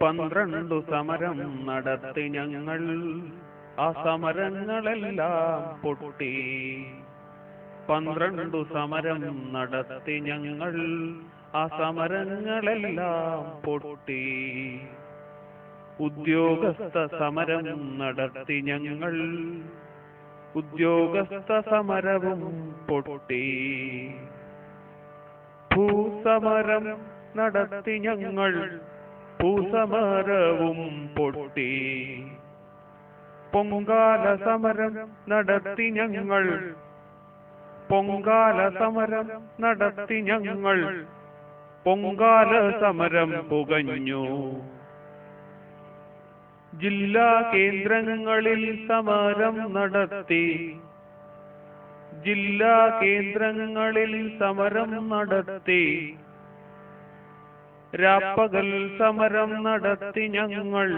12 സമരം നടത്തി ഞങ്ങൾ, ആ സമരങ്ങളെല്ലാം പൊട്ടി. 12 സമരം നടത്തി ഞങ്ങൾ, ആ സമരങ്ങളെല്ലാം പൊട്ടി. ഉദ്യോഗസ്ഥ സമരം നടത്തി ഞങ്ങൾ, ഉദ്യോഗസ്ഥ സമരവും പൊട്ടി. ഭൂസമരം നടത്തി ഞങ്ങൾ, ഭൂസമരവും പൊട്ടി. പൊങ്കാല സമരം നടത്തി ഞങ്ങൾ, പൊങ്കാല സമരം നടത്തി ഞങ്ങൾ, പൊങ്കാല സമരം പുകഞ്ഞു. ജില്ലാ കേന്ദ്രങ്ങളിൽ സമരം നടത്തി, ജില്ലാ കേന്ദ്രങ്ങളിൽ സമരം നടത്തി. രാപ്പകൽ സമരം നടത്തി ഞങ്ങൾ,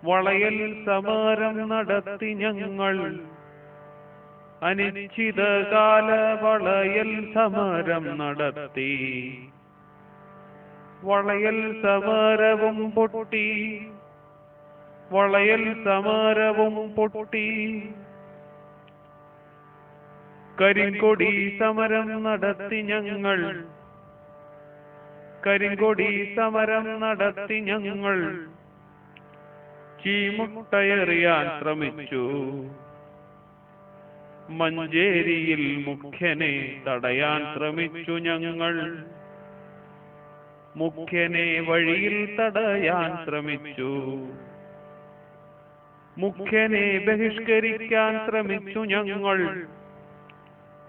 വളയൽ സമരം നടത്തി ഞങ്ങൾ. അനിശ്ചിതകാല വളയൽ സമരം നടത്തി, വളയൽ സമരവും പൊട്ടി, വളയൽ സമരവും പൊട്ടി. കരിങ്കൊടി സമരം നടത്തി ഞങ്ങൾ, കരിങ്കൊടി സമരം നടത്തി ഞങ്ങൾ. ചീമുട്ടയെറിയാൻ ശ്രമിച്ചു, മഞ്ചേരിയിൽ മുഖ്യനെ തടയാൻ ശ്രമിച്ചു ഞങ്ങൾ, മുഖ്യനെ വഴിയിൽ തടയാൻ ശ്രമിച്ചു. മുഖ്യനെ ബഹിഷ്കരിക്കാൻ ശ്രമിച്ചു ഞങ്ങൾ,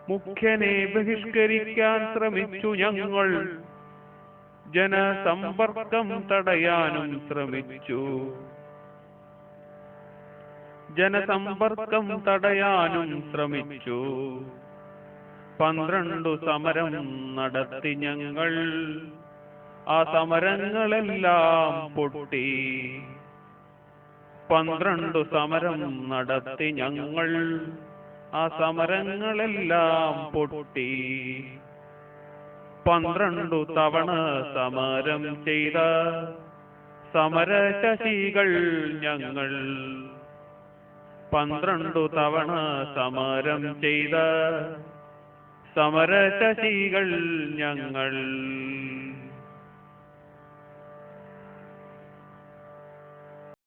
മുഖ്യനെ ബഹിഷ്കരിക്കാൻ ശ്രമിച്ചു ഞങ്ങൾ. ജനസമ്പർക്കം തടയാനും ശ്രമിച്ചു, ജനസമ്പർക്കം തടയാനും ശ്രമിച്ചു. 12 സമരം നടത്തി ഞങ്ങൾ, ആ സമരങ്ങളെല്ലാം പൊട്ടി. 12 സമരം നടത്തി ഞങ്ങൾ, ആ സമരങ്ങളെല്ലാം പൊട്ടി. 12 തവണ സമരം ചെയ്ത സമരശശികൾ ഞങ്ങൾ, 12 തവണ സമരം ചെയ്ത സമരശശികൾ ഞങ്ങൾ.